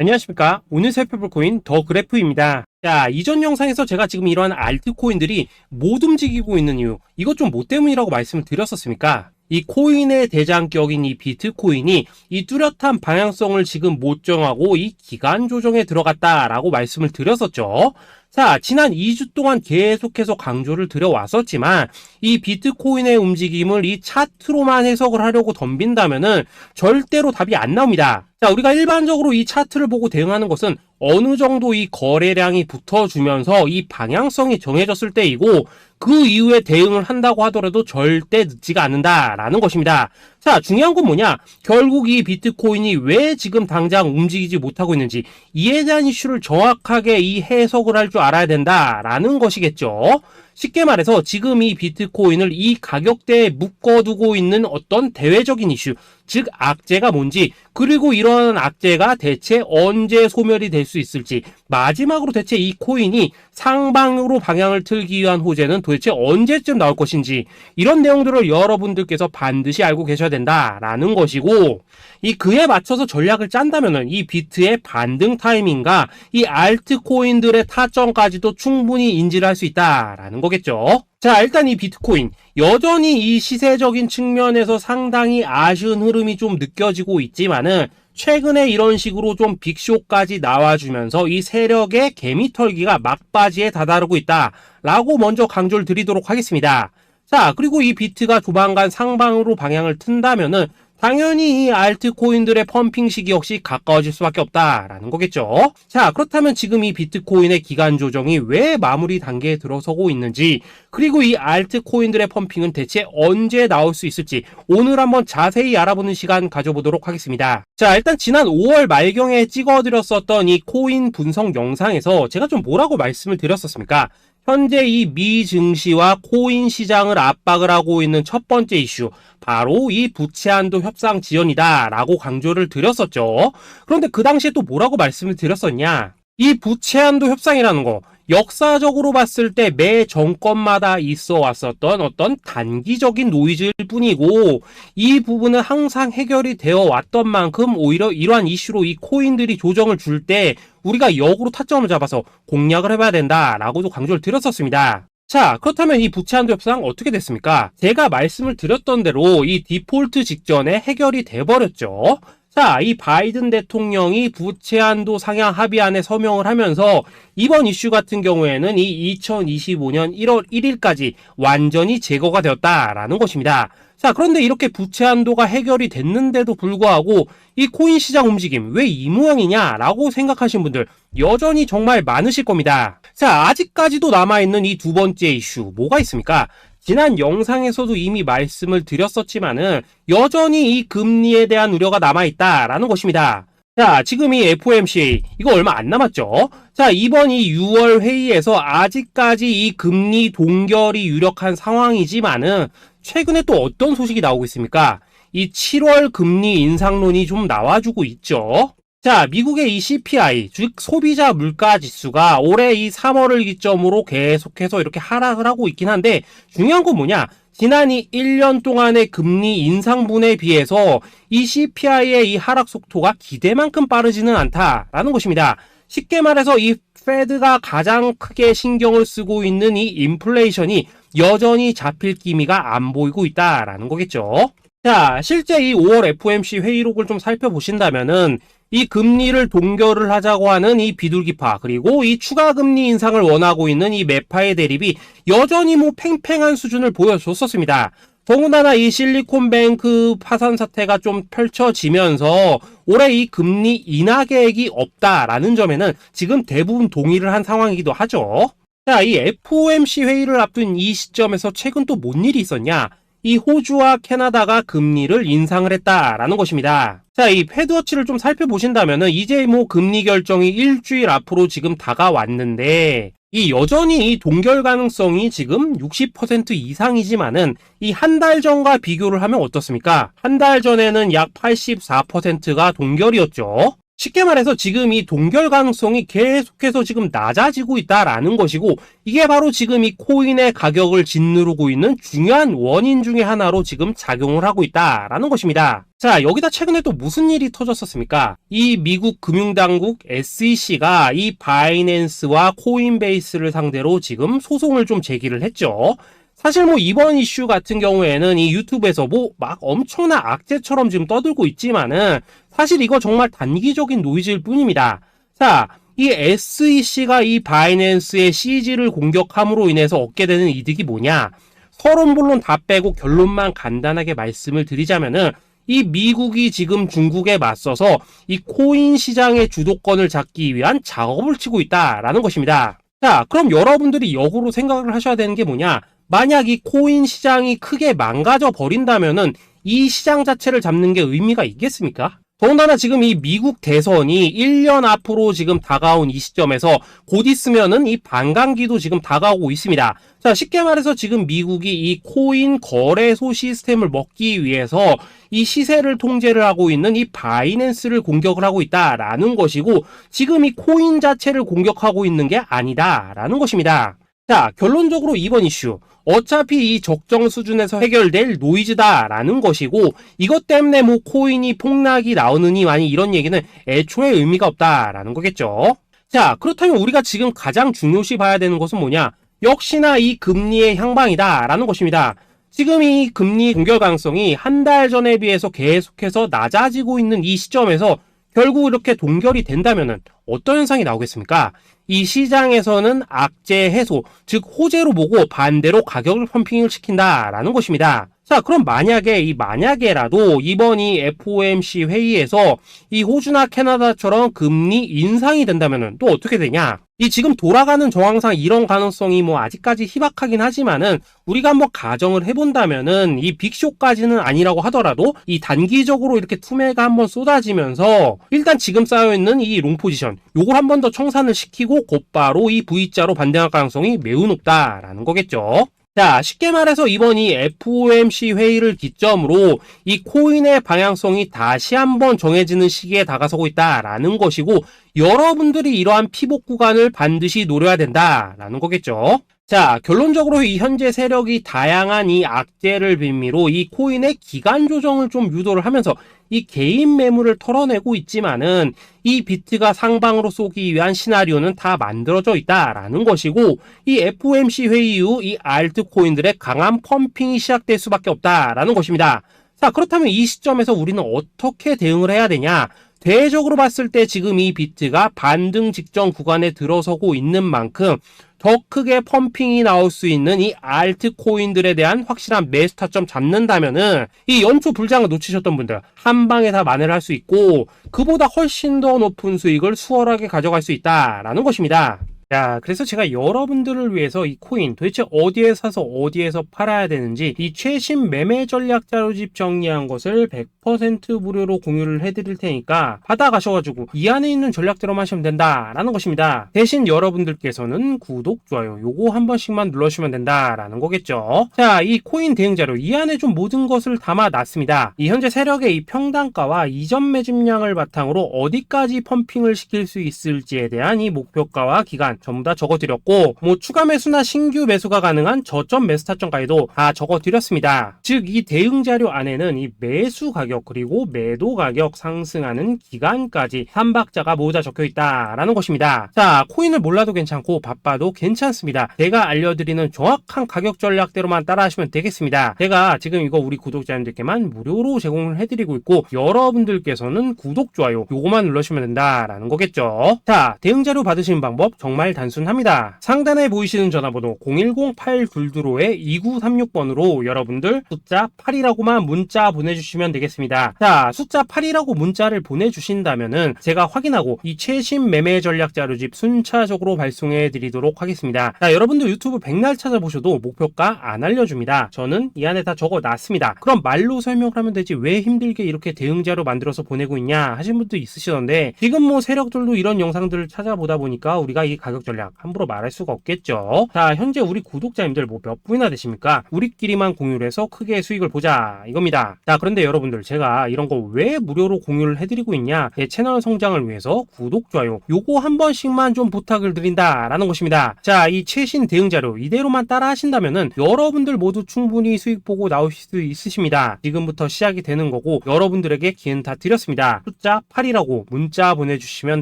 안녕하십니까. 오늘 살펴볼 코인 더 그래프입니다. 자, 이전 영상에서 제가 지금 이러한 알트코인들이 못 움직이고 있는 이유, 이것 좀 뭐 때문이라고 말씀을 드렸었습니까? 이 코인의 대장격인 이 비트코인이 이 뚜렷한 방향성을 지금 못 정하고 이 기간 조정에 들어갔다라고 말씀을 드렸었죠. 자, 지난 2주 동안 계속해서 강조를 드려왔었지만 이 비트코인의 움직임을 이 차트로만 해석을 하려고 덤빈다면은 절대로 답이 안 나옵니다. 자, 우리가 일반적으로 이 차트를 보고 대응하는 것은 어느 정도 이 거래량이 붙어주면서 이 방향성이 정해졌을 때이고 그 이후에 대응을 한다고 하더라도 절대 늦지가 않는다라는 것입니다. 자, 중요한 건 뭐냐? 결국 이 비트코인이 왜 지금 당장 움직이지 못하고 있는지 이에 대한 이슈를 정확하게 이 해석을 할 줄 알아야 된다라는 것이겠죠. 쉽게 말해서 지금 이 비트코인을 이 가격대에 묶어두고 있는 어떤 대외적인 이슈, 즉 악재가 뭔지, 그리고 이런 악재가 대체 언제 소멸이 될 수 있을지, 마지막으로 대체 이 코인이 상방으로 방향을 틀기 위한 호재는 도대체 언제쯤 나올 것인지, 이런 내용들을 여러분들께서 반드시 알고 계셔야 된다라는 것이고, 이 그에 맞춰서 전략을 짠다면은 이 비트의 반등 타이밍과 이 알트코인들의 타점까지도 충분히 인지를 할 수 있다라는 거겠죠. 자, 일단 이 비트코인 여전히 이 시세적인 측면에서 상당히 아쉬운 흐름이 좀 느껴지고 있지만은 최근에 이런 식으로 좀 빅쇼까지 나와주면서 이 세력의 개미털기가 막바지에 다다르고 있다라고 먼저 강조를 드리도록 하겠습니다. 자, 그리고 이 비트가 조만간 상방으로 방향을 튼다면은 당연히 이 알트코인들의 펌핑 시기 역시 가까워질 수밖에 없다라는 거겠죠. 자, 그렇다면 지금 이 비트코인의 기간 조정이 왜 마무리 단계에 들어서고 있는지, 그리고 이 알트코인들의 펌핑은 대체 언제 나올 수 있을지 오늘 한번 자세히 알아보는 시간 가져보도록 하겠습니다. 자, 일단 지난 5월 말경에 찍어드렸었던 이 코인 분석 영상에서 제가 좀 뭐라고 말씀을 드렸었습니까? 현재 이 미 증시와 코인 시장을 압박을 하고 있는 첫 번째 이슈, 바로 이 부채 한도 협상 지연이다 라고 강조를 드렸었죠. 그런데 그 당시에 또 뭐라고 말씀을 드렸었냐? 이 부채 한도 협상이라는 거, 역사적으로 봤을 때 매 정권마다 있어 왔었던 어떤 단기적인 노이즈일 뿐이고, 이 부분은 항상 해결이 되어 왔던 만큼 오히려 이러한 이슈로 이 코인들이 조정을 줄 때 우리가 역으로 타점을 잡아서 공략을 해봐야 된다라고도 강조를 드렸었습니다. 자, 그렇다면 이 부채 한도 협상 어떻게 됐습니까? 제가 말씀을 드렸던 대로 이 디폴트 직전에 해결이 돼버렸죠. 자, 이 바이든 대통령이 부채 한도 상향 합의안에 서명을 하면서 이번 이슈 같은 경우에는 이 2025년 1월 1일까지 완전히 제거가 되었다라는 것입니다. 자, 그런데 이렇게 부채 한도가 해결이 됐는데도 불구하고 이 코인 시장 움직임 왜 이 모양이냐라고 생각하시는 분들 여전히 정말 많으실 겁니다. 자, 아직까지도 남아있는 이 두 번째 이슈 뭐가 있습니까? 지난 영상에서도 이미 말씀을 드렸었지만은 여전히 이 금리에 대한 우려가 남아있다라는 것입니다. 자, 지금 이 FOMC 이거 얼마 안 남았죠? 자, 이번 이 6월 회의에서 아직까지 이 금리 동결이 유력한 상황이지만은 최근에 또 어떤 소식이 나오고 있습니까? 이 7월 금리 인상론이 좀 나와주고 있죠. 자, 미국의 이 CPI, 즉 소비자 물가 지수가 올해 이 3월을 기점으로 계속해서 이렇게 하락을 하고 있긴 한데 중요한 건 뭐냐? 지난 이 1년 동안의 금리 인상분에 비해서 이 CPI의 이 하락 속도가 기대만큼 빠르지는 않다라는 것입니다. 쉽게 말해서 이 페드가 가장 크게 신경을 쓰고 있는 이 인플레이션이 여전히 잡힐 기미가 안 보이고 있다라는 거겠죠. 자, 실제 이 5월 FOMC 회의록을 좀 살펴보신다면은 이 금리를 동결을 하자고 하는 이 비둘기파, 그리고 이 추가 금리 인상을 원하고 있는 이 매파의 대립이 여전히 뭐 팽팽한 수준을 보여줬었습니다. 더군다나 이 실리콘뱅크 파산 사태가 좀 펼쳐지면서 올해 이 금리 인하 계획이 없다라는 점에는 지금 대부분 동의를 한 상황이기도 하죠. 자, 이 FOMC 회의를 앞둔 이 시점에서 최근 또 뭔 일이 있었냐? 이 호주와 캐나다가 금리를 인상을 했다라는 것입니다. 자, 이 패드워치를 좀 살펴보신다면은 이제 뭐 금리 결정이 일주일 앞으로 지금 다가왔는데 이 여전히 이 동결 가능성이 지금 60% 이상이지만은 이 한 달 전과 비교를 하면 어떻습니까? 한 달 전에는 약 84%가 동결이었죠. 쉽게 말해서 지금 이 동결 가능성이 계속해서 지금 낮아지고 있다라는 것이고, 이게 바로 지금 이 코인의 가격을 짓누르고 있는 중요한 원인 중에 하나로 지금 작용을 하고 있다라는 것입니다. 자, 여기다 최근에 또 무슨 일이 터졌었습니까? 이 미국 금융당국 SEC가 이 바이낸스와 코인베이스를 상대로 지금 소송을 좀 제기를 했죠. 사실 뭐 이번 이슈 같은 경우에는 이 유튜브에서 뭐 막 엄청난 악재처럼 지금 떠들고 있지만은 사실 이거 정말 단기적인 노이즈일 뿐입니다. 자, 이 SEC가 이 바이낸스의 CG를 공격함으로 인해서 얻게 되는 이득이 뭐냐? 서론본론 다 빼고 결론만 간단하게 말씀을 드리자면은, 이 미국이 지금 중국에 맞서서 이 코인 시장의 주도권을 잡기 위한 작업을 치고 있다라는 것입니다. 자, 그럼 여러분들이 역으로 생각을 하셔야 되는 게 뭐냐? 만약 이 코인 시장이 크게 망가져 버린다면은 이 시장 자체를 잡는 게 의미가 있겠습니까? 더군다나 지금 이 미국 대선이 1년 앞으로 지금 다가온 이 시점에서 곧 있으면은 이 반감기도 지금 다가오고 있습니다. 자, 쉽게 말해서 지금 미국이 이 코인 거래소 시스템을 먹기 위해서 이 시세를 통제를 하고 있는 이 바이낸스를 공격을 하고 있다라는 것이고, 지금 이 코인 자체를 공격하고 있는 게 아니다라는 것입니다. 자, 결론적으로 이번 이슈, 어차피 이 적정 수준에서 해결될 노이즈다라는 것이고, 이것 때문에 뭐 코인이 폭락이 나오느니 많이 이런 얘기는 애초에 의미가 없다라는 거겠죠. 자, 그렇다면 우리가 지금 가장 중요시 봐야 되는 것은 뭐냐? 역시나 이 금리의 향방이다라는 것입니다. 지금 이 금리 동결 가능성이 한 달 전에 비해서 계속해서 낮아지고 있는 이 시점에서 결국 이렇게 동결이 된다면은 어떤 현상이 나오겠습니까? 이 시장에서는 악재 해소, 즉 호재로 보고 반대로 가격을 펌핑을 시킨다라는 것입니다. 자, 그럼 만약에라도 이번 이 FOMC 회의에서 이 호주나 캐나다처럼 금리 인상이 된다면은 또 어떻게 되냐? 이 지금 돌아가는 정황상 이런 가능성이 뭐 아직까지 희박하긴 하지만은, 우리가 한번 가정을 해본다면은 이 빅쇼까지는 아니라고 하더라도 이 단기적으로 이렇게 투매가 한번 쏟아지면서 일단 지금 쌓여있는 이 롱 포지션 요걸 한 번 더 청산을 시키고 곧바로 이 V자로 반등할 가능성이 매우 높다라는 거겠죠. 자, 쉽게 말해서 이번 이 FOMC 회의를 기점으로 이 코인의 방향성이 다시 한번 정해지는 시기에 다가서고 있다라는 것이고, 여러분들이 이러한 피복 구간을 반드시 노려야 된다라는 거겠죠. 자, 결론적으로 이 현재 세력이 다양한 이 악재를 빌미로 이 코인의 기간 조정을 좀 유도를 하면서 이 개인 매물을 털어내고 있지만은, 이 비트가 상방으로 쏘기 위한 시나리오는 다 만들어져 있다라는 것이고, 이 FOMC 회의 이후 이 알트코인들의 강한 펌핑이 시작될 수밖에 없다라는 것입니다. 자, 그렇다면 이 시점에서 우리는 어떻게 대응을 해야 되냐? 대외적으로 봤을 때 지금 이 비트가 반등 직전 구간에 들어서고 있는 만큼 더 크게 펌핑이 나올 수 있는 이 알트코인들에 대한 확실한 매수 타점 잡는다면은 이 연초 불장을 놓치셨던 분들 한 방에 다 만회를 할 수 있고, 그보다 훨씬 더 높은 수익을 수월하게 가져갈 수 있다라는 것입니다. 자, 그래서 제가 여러분들을 위해서 이 코인 도대체 어디에 사서 어디에서 팔아야 되는지 이 최신 매매 전략 자료집 정리한 것을 100% 무료로 공유를 해드릴 테니까 받아가셔가지고 이 안에 있는 전략대로만 하시면 된다라는 것입니다. 대신 여러분들께서는 구독, 좋아요 요거 한 번씩만 눌러주시면 된다라는 거겠죠. 자, 이 코인 대응 자료 이 안에 좀 모든 것을 담아놨습니다. 이 현재 세력의 이 평단가와 이전 매집량을 바탕으로 어디까지 펌핑을 시킬 수 있을지에 대한 이 목표가와 기간 전부 다 적어드렸고, 뭐 추가 매수나 신규 매수가 가능한 저점 매수 타점까지도 다 적어드렸습니다. 즉 이 대응 자료 안에는 이 매수 가격 그리고 매도 가격 상승하는 기간까지 3박자가 모두 다 적혀있다라는 것입니다. 자, 코인을 몰라도 괜찮고 바빠도 괜찮습니다. 제가 알려드리는 정확한 가격 전략대로만 따라하시면 되겠습니다. 제가 지금 이거 우리 구독자님들께만 무료로 제공을 해드리고 있고, 여러분들께서는 구독, 좋아요 요거만 눌러주시면 된다라는 거겠죠. 자, 대응 자료 받으시는 방법 정말 단순합니다. 상단에 보이시는 전화번호 010-822-2936번으로 여러분들 숫자 8이라고만 문자 보내주시면 되겠습니다. 자, 숫자 8이라고 문자를 보내주신다면은 제가 확인하고 이 최신 매매 전략 자료집 순차적으로 발송해 드리도록 하겠습니다. 자, 여러분들 유튜브 백날 찾아보셔도 목표가 안 알려줍니다. 저는 이 안에 다 적어놨습니다. 그럼 말로 설명을 하면 되지 왜 힘들게 이렇게 대응 자료 만들어서 보내고 있냐 하신 분도 있으시던데, 지금 뭐 세력들도 이런 영상들을 찾아보다 보니까 우리가 이 가격 가격 전략 함부로 말할 수가 없겠죠. 자, 현재 우리 구독자님들 뭐 몇 분이나 되십니까? 우리끼리만 공유를 해서 크게 수익을 보자 이겁니다. 자, 그런데 여러분들 제가 이런 거 왜 무료로 공유를 해드리고 있냐? 제 채널 성장을 위해서 구독, 좋아요 요거 한 번씩만 좀 부탁을 드린다라는 것입니다. 자, 이 최신 대응 자료 이대로만 따라 하신다면은 여러분들 모두 충분히 수익 보고 나오실 수 있으십니다. 지금부터 시작이 되는 거고 여러분들에게 기회는 다 드렸습니다. 숫자 8이라고 문자 보내주시면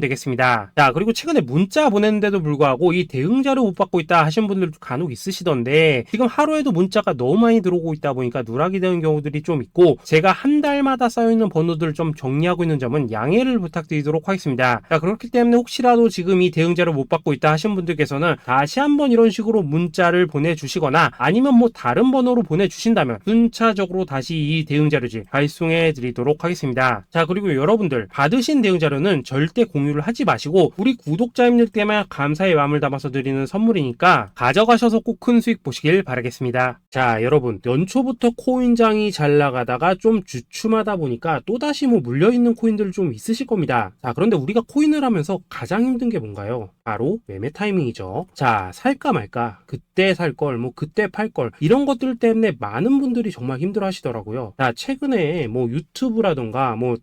되겠습니다. 자, 그리고 최근에 문자 보냈는데도 불구하고 이 대응 자료 못 받고 있다 하신 분들도 간혹 있으시던데 지금 하루에도 문자가 너무 많이 들어오고 있다 보니까 누락이 되는 경우들이 좀 있고 제가 한 달마다 쌓여있는 번호들을 좀 정리하고 있는 점은 양해를 부탁드리도록 하겠습니다. 자, 그렇기 때문에 혹시라도 지금 이 대응 자료 못 받고 있다 하신 분들께서는 다시 한번 이런 식으로 문자를 보내주시거나 아니면 뭐 다른 번호로 보내주신다면 순차적으로 다시 이 대응 자료지 발송해 드리도록 하겠습니다. 자, 그리고 여러분들 받으신 대응 자료는 절대 공유를 하지 마시고 우리 구독자님들 때문에 감사의 마음을 담아서 드리는 선물이니까 가져가셔서 꼭 큰 수익 보시길 바라겠습니다. 자, 여러분 연초부터 코인장이 잘 나가다가 좀 주춤하다 보니까 또다시 뭐 물려있는 코인들 좀 있으실 겁니다. 자, 그런데 우리가 코인을 하면서 가장 힘든 게 뭔가요? 바로 매매 타이밍이죠. 자, 살까 말까, 그때 살 걸, 뭐 그때 팔 걸, 이런 것들 때문에 많은 분들이 정말 힘들어 하시더라고요. 자, 최근에 뭐 유튜브라던가 뭐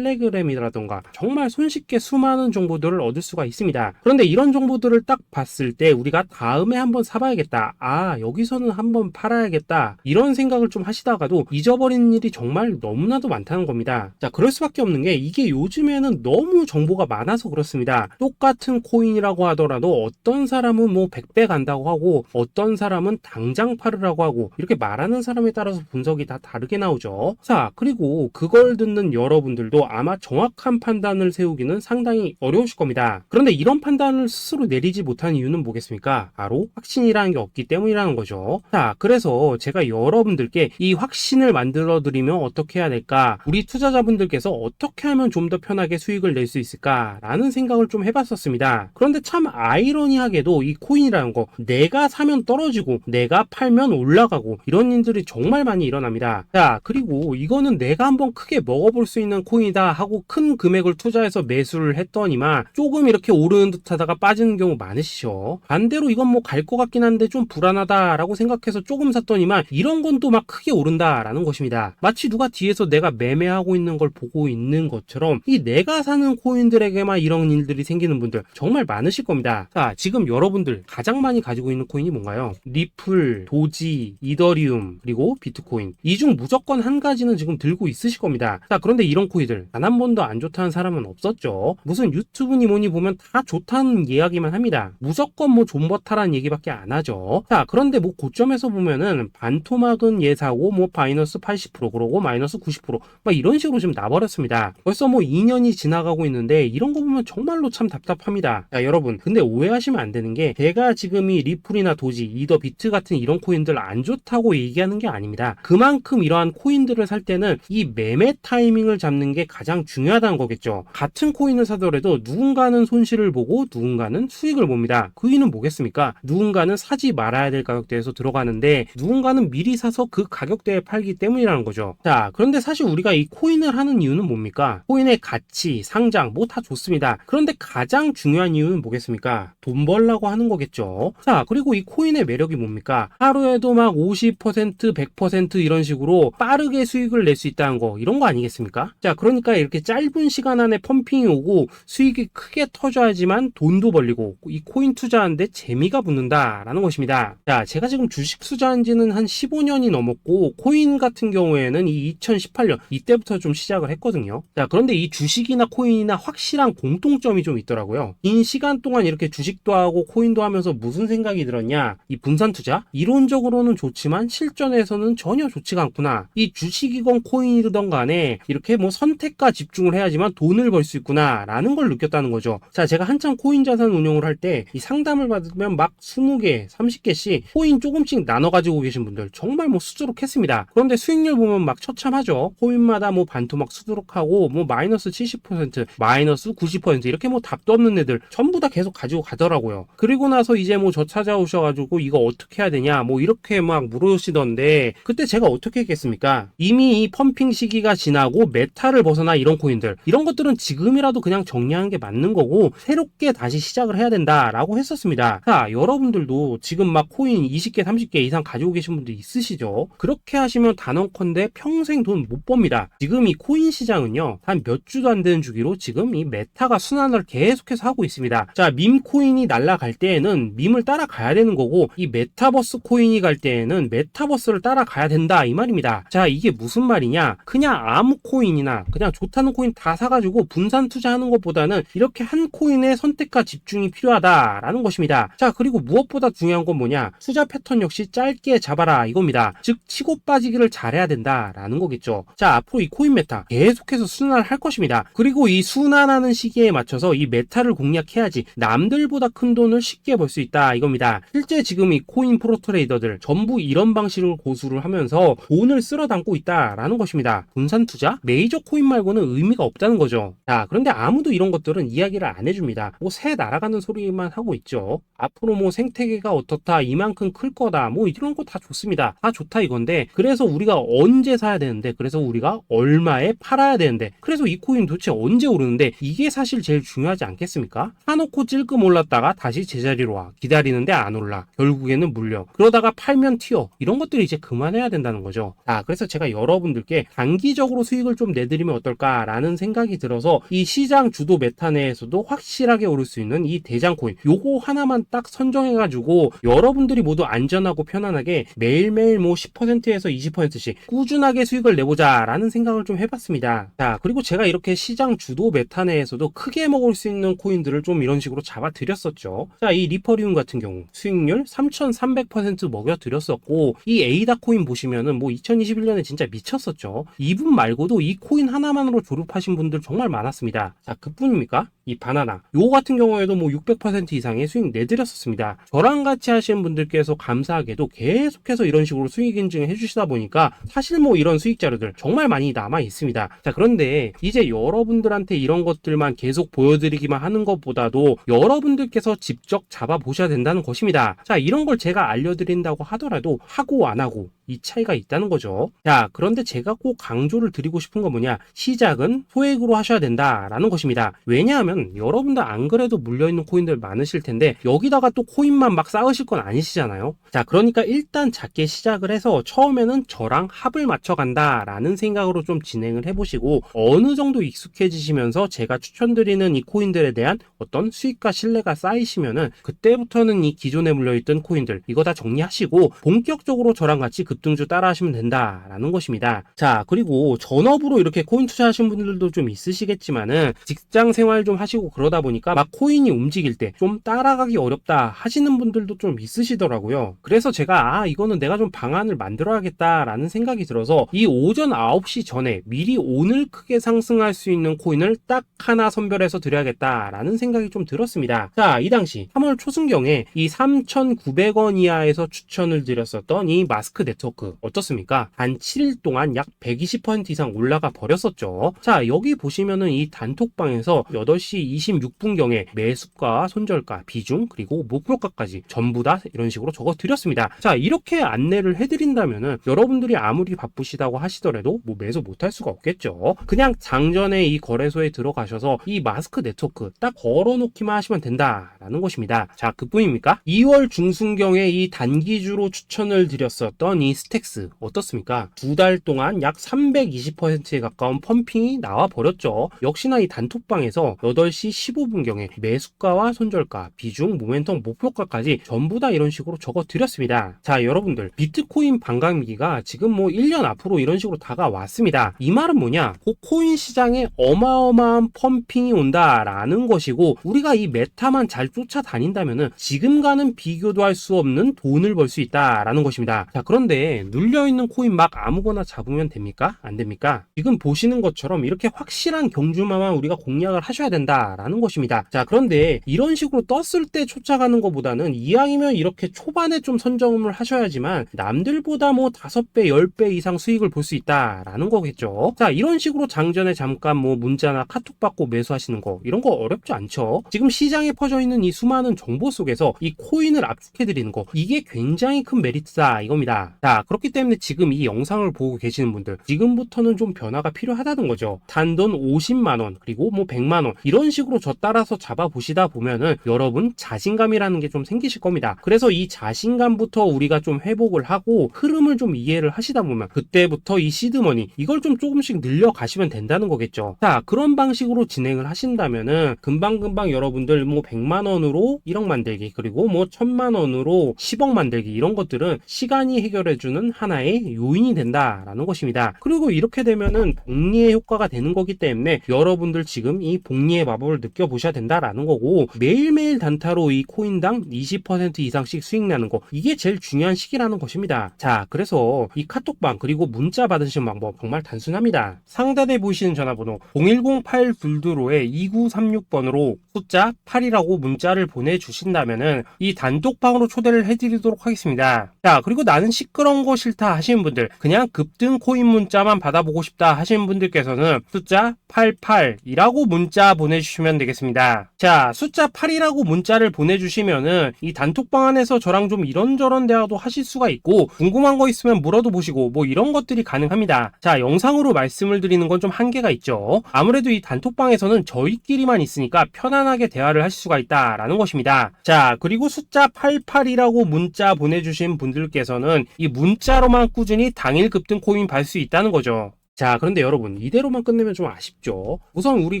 텔레그램이라던가 정말 손쉽게 수많은 정보들을 얻을 수가 있습니다. 그런데 이런 정보들을 딱 봤을 때 우리가 다음에 한번 사봐야겠다, 아 여기서는 한번 팔아야겠다, 이런 생각을 좀 하시다가도 잊어버리는 일이 정말 너무나도 많다는 겁니다. 자, 그럴 수밖에 없는 게 이게 요즘에는 너무 정보가 많아서 그렇습니다. 똑같은 코인이라고 하더라도 어떤 사람은 뭐 100배 간다고 하고 어떤 사람은 당장 팔으라고 하고 이렇게 말하는 사람에 따라서 분석이 다 다르게 나오죠. 자, 그리고 그걸 듣는 여러분들도 아마 정확한 판단을 세우기는 상당히 어려우실 겁니다. 그런데 이런 판단을 스스로 내리지 못한 이유는 뭐겠습니까? 바로 확신이라는 게 없기 때문이라는 거죠. 자, 그래서 제가 여러분들께 이 확신을 만들어 드리면 어떻게 해야 될까? 우리 투자자분들께서 어떻게 하면 좀 더 편하게 수익을 낼 수 있을까라는 생각을 좀 해봤었습니다. 그런데 참 아이러니하게도 이 코인이라는 거 내가 사면 떨어지고 내가 팔면 올라가고 이런 일들이 정말 많이 일어납니다. 자, 그리고 이거는 내가 한번 크게 먹어볼 수 있는 코인이다 하고 큰 금액을 투자해서 매수를 했더니만 조금 이렇게 오르는 듯 하다가 빠지는 경우 많으시죠. 반대로 이건 뭐 갈 것 같긴 한데 좀 불안하다라고 생각해서 조금 샀더니만 이런 건 또 막 크게 오른다라는 것입니다. 마치 누가 뒤에서 내가 매매하고 있는 걸 보고 있는 것처럼 이 내가 사는 코인들에게만 이런 일들이 생기는 분들 정말 많으실 겁니다. 자, 지금 여러분들 가장 많이 가지고 있는 코인이 뭔가요? 리플, 도지, 이더리움, 그리고 비트코인. 이 중 무조건 한 가지는 지금 들고 있으실 겁니다. 자, 그런데 이런 코인들 단 한 번도 안 좋다는 사람은 없었죠. 무슨 유튜브니 뭐니 보면 다 좋다는 이야기만 합니다. 무조건 뭐 존버타라는 얘기밖에 안 하죠. 자, 그런데 뭐 고점에서 보면은 반토막은 예사고 뭐 마이너스 80% 그러고 마이너스 90%막 이런 식으로 지금 나버렸습니다. 벌써 뭐 2년이 지나가고 있는데 이런 거 보면 정말로 참 답답합니다. 자, 여러분 근데 오해하시면 안 되는 게 제가 지금 이 리플이나 도지, 이더, 비트 같은 이런 코인들 안 좋다고 얘기하는 게 아닙니다. 그만큼 이러한 코인들을 살 때는 이 매매 타이밍을 잡는 게 가장 중요하다는 거겠죠. 같은 코인을 사더라도 누군가는 손실을 보고 누군가는 수익을 봅니다. 그 이유는 뭐겠습니까? 누군가는 사지 말아야 될 가격대에서 들어가는데 누군가는 미리 사서 그 가격대에 팔기 때문이라는 거죠. 자, 그런데 사실 우리가 이 코인을 하는 이유는 뭡니까? 코인의 가치, 상장 뭐 다 좋습니다. 그런데 가장 중요한 이유는 뭐겠습니까? 돈 벌라고 하는 거겠죠. 자, 그리고 이 코인의 매력이 뭡니까? 하루에도 막 50%, 100% 이런 식으로 빠르게 수익을 낼 수 있다는 거, 이런 거 아니겠습니까? 자, 그러니까 이렇게 짧은 시간 안에 펌핑이 오고 수익이 크게 터져야지만 돈도 벌리고 이 코인 투자하는데 재미가 붙는다라는 것입니다. 자, 제가 지금 주식 투자한 지는 한 15년이 넘었고 코인 같은 경우에는 이 2018년 이때부터 좀 시작을 했거든요. 자, 그런데 이 주식이나 코인이나 확실한 공통점이 좀 있더라고요. 긴 시간 동안 이렇게 주식도 하고 코인도 하면서 무슨 생각이 들었냐? 이 분산 투자? 이론적으로는 좋지만 실전에서는 전혀 좋지가 않구나. 이 주식이건 코인이든 간에 이렇게 뭐 선택과 집중을 해야지만 돈을 벌 수 있구나 라는 걸 느꼈다는 거죠. 자, 제가 한창 코인 자산 운용을 할 때 이 상담을 받으면 막 20개, 30개씩 코인 조금씩 나눠 가지고 계신 분들 정말 뭐 수두룩했습니다. 그런데 수익률 보면 막 처참하죠. 코인마다 뭐 반토막 수두룩하고 뭐 마이너스 70%, 마이너스 90% 이렇게 뭐 답도 없는 애들 전부 다 계속 가지고 가더라고요. 그리고 나서 이제 뭐 저 찾아오셔가지고 이거 어떻게 해야 되냐 뭐 이렇게 막 물으시던데 그때 제가 어떻게 했겠습니까? 이미 이 펌핑 시기가 지나고 메타를 벗어나 이런 코인들 이런 것들은 지금이라도 그냥 정리하는 게 맞는 거고 새롭게 다시 시작을 해야 된다 된다라고 했었습니다. 자, 여러분들도 지금 막 코인 20개, 30개 이상 가지고 계신 분들 있으시죠? 그렇게 하시면 단언컨대 평생 돈 못 법니다. 지금 이 코인 시장은요, 한 몇 주도 안 되는 주기로 지금 이 메타가 순환을 계속해서 하고 있습니다. 자, 밈 코인이 날아갈 때에는 밈을 따라가야 되는 거고, 이 메타버스 코인이 갈 때에는 메타버스를 따라가야 된다 이 말입니다. 자, 이게 무슨 말이냐? 그냥 아무 코인이나 그냥 좋다는 코인 다 사가지고 분산 투자하는 것보다는 이렇게 한 코인의 선택과 집중이 필요하다라는 것입니다. 자, 그리고 무엇보다 중요한 건 뭐냐? 투자 패턴 역시 짧게 잡아라 이겁니다. 즉 치고 빠지기를 잘해야 된다라는 거겠죠. 자, 앞으로 이 코인 메타 계속해서 순환할 것입니다. 그리고 이 순환하는 시기에 맞춰서 이 메타를 공략해야지 남들보다 큰 돈을 쉽게 벌 수 있다 이겁니다. 실제 지금 이 코인 프로 트레이더들 전부 이런 방식을 고수를 하면서 돈을 쓸어 담고 있다라는 것입니다. 분산 투자? 메이저 코인 말고는 의미가 없다는 거죠. 자, 그런데 아무도 이런 것들은 이야기를 안 해줍니다. 뭐 새 날아가는 소리만 하고 있죠. 앞으로 뭐 생태계가 어떻다, 이만큼 클 거다, 뭐 이런 거 다 좋습니다. 다 좋다 이건데, 그래서 우리가 언제 사야 되는데, 그래서 우리가 얼마에 팔아야 되는데, 그래서 이 코인 도대체 언제 오르는데, 이게 사실 제일 중요하지 않겠습니까? 사놓고 찔끔 올랐다가 다시 제자리로 와. 기다리는데 안 올라. 결국에는 물려. 그러다가 팔면 튀어. 이런 것들이 이제 그만해야 된다는 거죠. 자, 그래서 제가 여러분들께 단기적으로 수익을 좀 내드리면 어떨까라는 생각이 들어서 이 시장 주도 메타 내에서도 확실하게 오를 수 있는 이 대장 코인, 요거 하나만 딱 선정해가지고 여러분들이 모두 안전하고 편안하게 매일매일 뭐 10%에서 20%씩 꾸준하게 수익을 내보자라는 생각을 좀 해봤습니다. 자, 그리고 제가 이렇게 시장 주도 메타 내에서도 크게 먹을 수 있는 코인들을 좀 이런 식으로 잡아드렸었죠. 자, 이 리퍼리움 같은 경우 수익률 3,300% 먹여드렸었고, 이 에이다 코인 보시면은 뭐 2021년에 진짜 미쳤었죠. 이분 말고도 이 코인 하나만으로 졸업하신 분들 정말 많았습니다. 자, 그뿐입니까? 이 바나나 요 같은 경우에도 뭐 600% 이상의 수익 내드렸었습니다. 저랑 같이 하시는 분들께서 감사하게도 계속해서 이런 식으로 수익 인증을 해주시다 보니까 사실 뭐 이런 수익 자료들 정말 많이 남아 있습니다. 자, 그런데 이제 여러분들한테 이런 것들만 계속 보여드리기만 하는 것보다도 여러분들께서 직접 잡아보셔야 된다는 것입니다. 자, 이런 걸 제가 알려드린다고 하더라도 하고 안 하고 이 차이가 있다는 거죠. 자, 그런데 제가 꼭 강조를 드리고 싶은 건 뭐냐? 시작은 소액으로 하셔야 된다라는 것입니다. 왜냐하면 여러분들 안 그래도 물려있는 코인들 많으실 텐데 여기다가 또 코인만 막 쌓으실 건 아니시잖아요. 자, 그러니까 일단 작게 시작을 해서 처음에는 저랑 합을 맞춰간다라는 생각으로 좀 진행을 해보시고, 어느 정도 익숙해지시면서 제가 추천드리는 이 코인들에 대한 어떤 수익과 신뢰가 쌓이시면은 그때부터는 이 기존에 물려있던 코인들 이거 다 정리하시고 본격적으로 저랑 같이 급등주 따라 하시면 된다라는 것입니다. 자, 그리고 전업으로 이렇게 코인 투자하신 분들도 좀 있으시겠지만은 직장 생활 좀 하시고 그러다 보니까 막 코인이 움직일 때 좀 따라가기 어렵다 하시는 분들도 좀 있으시더라고요. 그래서 제가 이거는 내가 좀 방안을 만들어야겠다라는 생각이 들어서 이 오전 9시 전에 미리 오늘 크게 상승할 수 있는 코인을 딱 하나 선별해서 드려야겠다라는 생각이 좀 들었습니다. 자, 이 당시 3월 초순경에 이 3,900원 이하에서 추천을 드렸었던 이 마스크 네트워크 어떻습니까? 단 7일 동안 약 120% 이상 올라가 버렸었죠. 자, 여기 보시면은 이 단톡방에서 8시 26분경에 매수가, 손절가, 비중, 그리고 목표가까지 전부 다 이런 식으로 적어 드렸습니다. 자, 이렇게 안내를 해드린다면은 여러분들이 아무리 바쁘시다고 하시더라도 뭐 매수 못할 수가 없겠죠. 그냥 장전에 이 거래소에 들어가셔서 이 마스크 네트워크 딱 걸어놓기만 하시면 된다라는 것입니다. 자, 그뿐입니까? 2월 중순경에 이 단기주로 추천을 드렸었던 이 스택스 어떻습니까? 2달 동안 약 320%에 가까운 펌핑이 나와 버렸죠. 역시나 이 단톡방에서 8시 15분경에 매수가와 손절가, 비중, 모멘텀, 목표가까지 전부 다 이런 식으로 적어 드렸습니다. 자, 여러분들 비트코인 반감기가 지금 뭐 1년 앞으로 이런 식으로 다가왔습니다. 이 말은 뭐냐? 코인 시장에 어마어마한 펌핑이 온다라는 것이고, 우리가 이 메타만 잘 쫓아다닌다면은 지금과는 비교도 할 수 없는 돈을 벌 수 있다라는 것입니다. 자, 그런데 눌려있는 코인 막 아무거나 잡으면 됩니까? 안 됩니까? 지금 보시는 것처럼 이렇게 확실한 경주마만 우리가 공략을 하셔야 된다라는 것입니다. 자, 그런데 이런 식으로 떴을 때 쫓아가는 것보다는 이왕이면 이렇게 초반에 좀 선점을 하셔야지만 남들보다 뭐 5배, 10배 이상 수익을 볼 수 있다라는 거겠죠. 자, 이런 식으로 장전에 잠깐 뭐 문자나 카톡 받고 매수하시는 거 이런 거 어렵지 않죠. 지금 시장에 퍼져 있는 이 수많은 정보 속에서 이 코인을 압축해 드리는 거, 이게 굉장히 큰 메리트다 이겁니다. 자, 자, 그렇기 때문에 지금 이 영상을 보고 계시는 분들, 지금부터는 좀 변화가 필요하다는 거죠. 단돈 50만원, 그리고 뭐 100만원, 이런 식으로 저 따라서 잡아보시다 보면은 여러분 자신감이라는 게 좀 생기실 겁니다. 그래서 이 자신감부터 우리가 좀 회복을 하고 흐름을 좀 이해를 하시다 보면 그때부터 이 시드머니, 이걸 좀 조금씩 늘려가시면 된다는 거겠죠. 자, 그런 방식으로 진행을 하신다면은 금방금방 여러분들 뭐 100만원으로 1억 만들기, 그리고 뭐 1000만원으로 10억 만들기, 이런 것들은 시간이 해결해주는 하나의 요인이 된다라는 것입니다. 그리고 이렇게 되면은 복리의 효과가 되는 거기 때문에 여러분들 지금 이 복리의 마법을 느껴보셔야 된다라는 거고, 매일매일 단타로 이 코인당 20% 이상씩 수익 나는 거, 이게 제일 중요한 시기라는 것입니다. 자, 그래서 이 카톡방 그리고 문자 받으시는 방법 정말 단순합니다. 상단에 보이시는 전화번호 010-822-2936번으로 숫자 8이라고 문자를 보내주신다면은 이 단톡방으로 초대를 해드리도록 하겠습니다. 자, 그리고 나는 시끄러운 거 싫다 하시는 분들, 그냥 급등 코인 문자만 받아보고 싶다 하시는 분들께서는 숫자 88이라고 문자 보내주시면 되겠습니다. 자, 숫자 8이라고 문자를 보내주시면은 이 단톡방 안에서 저랑 좀 이런저런 대화도 하실 수가 있고, 궁금한 거 있으면 물어도 보시고 뭐 이런 것들이 가능합니다. 자, 영상으로 말씀을 드리는 건 좀 한계가 있죠. 아무래도 이 단톡방에서는 저희끼리만 있으니까 편안하게 대화를 하실 수가 있다라는 것입니다. 자, 그리고 숫자 88이라고 문자 보내주신 분들께서는 이 문자로만 꾸준히 당일 급등 코인 받을 수 있다는 거죠. 자, 그런데 여러분, 이대로만 끝내면 좀 아쉽죠. 우선 우리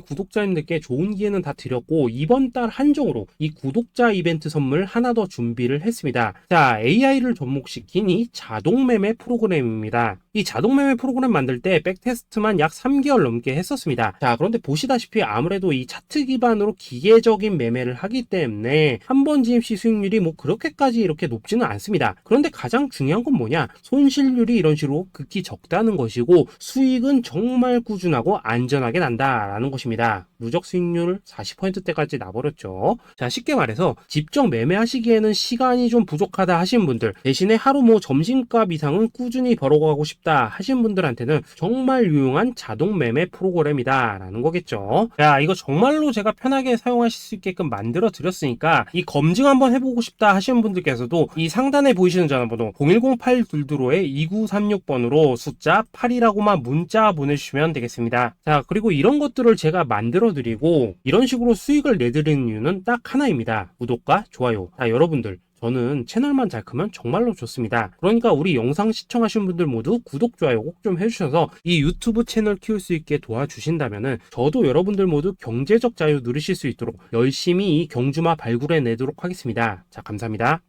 구독자님들께 좋은 기회는 다 드렸고, 이번 달 한정으로 이 구독자 이벤트 선물 하나 더 준비를 했습니다. 자, AI를 접목시킨 이 자동매매 프로그램입니다. 이 자동매매 프로그램 만들 때 백테스트만 약 3개월 넘게 했었습니다. 자, 그런데 보시다시피 아무래도 이 차트 기반으로 기계적인 매매를 하기 때문에 한 번 진입 시 수익률이 뭐 그렇게까지 이렇게 높지는 않습니다. 그런데 가장 중요한 건 뭐냐? 손실률이 이런 식으로 극히 적다는 것이고, 수익은 정말 꾸준하고 안전하게 난다라는 것입니다. 누적 수익률 40%대까지 나버렸죠. 자, 쉽게 말해서 직접 매매하시기에는 시간이 좀 부족하다 하시는 분들, 대신에 하루 뭐 점심값 이상은 꾸준히 벌어가고 싶다 하시는 분들한테는 정말 유용한 자동 매매 프로그램이다 라는 거겠죠. 자, 이거 정말로 제가 편하게 사용하실 수 있게끔 만들어 드렸으니까 이 검증 한번 해보고 싶다 하시는 분들께서도 이 상단에 보이시는 전화번호 010-822-2936번으로 숫자 8이라고만 문자 보내주시면 되겠습니다. 자, 그리고 이런 것들을 제가 만들어 드리고 이런 식으로 수익을 내드리는 이유는 딱 하나입니다. 구독과 좋아요. 자, 여러분들, 저는 채널만 잘 크면 정말로 좋습니다. 그러니까 우리 영상 시청하신 분들 모두 구독, 좋아요 꼭 좀 해주셔서 이 유튜브 채널 키울 수 있게 도와주신다면은 저도 여러분들 모두 경제적 자유 누리실 수 있도록 열심히 이 경주마 발굴해 내도록 하겠습니다. 자, 감사합니다.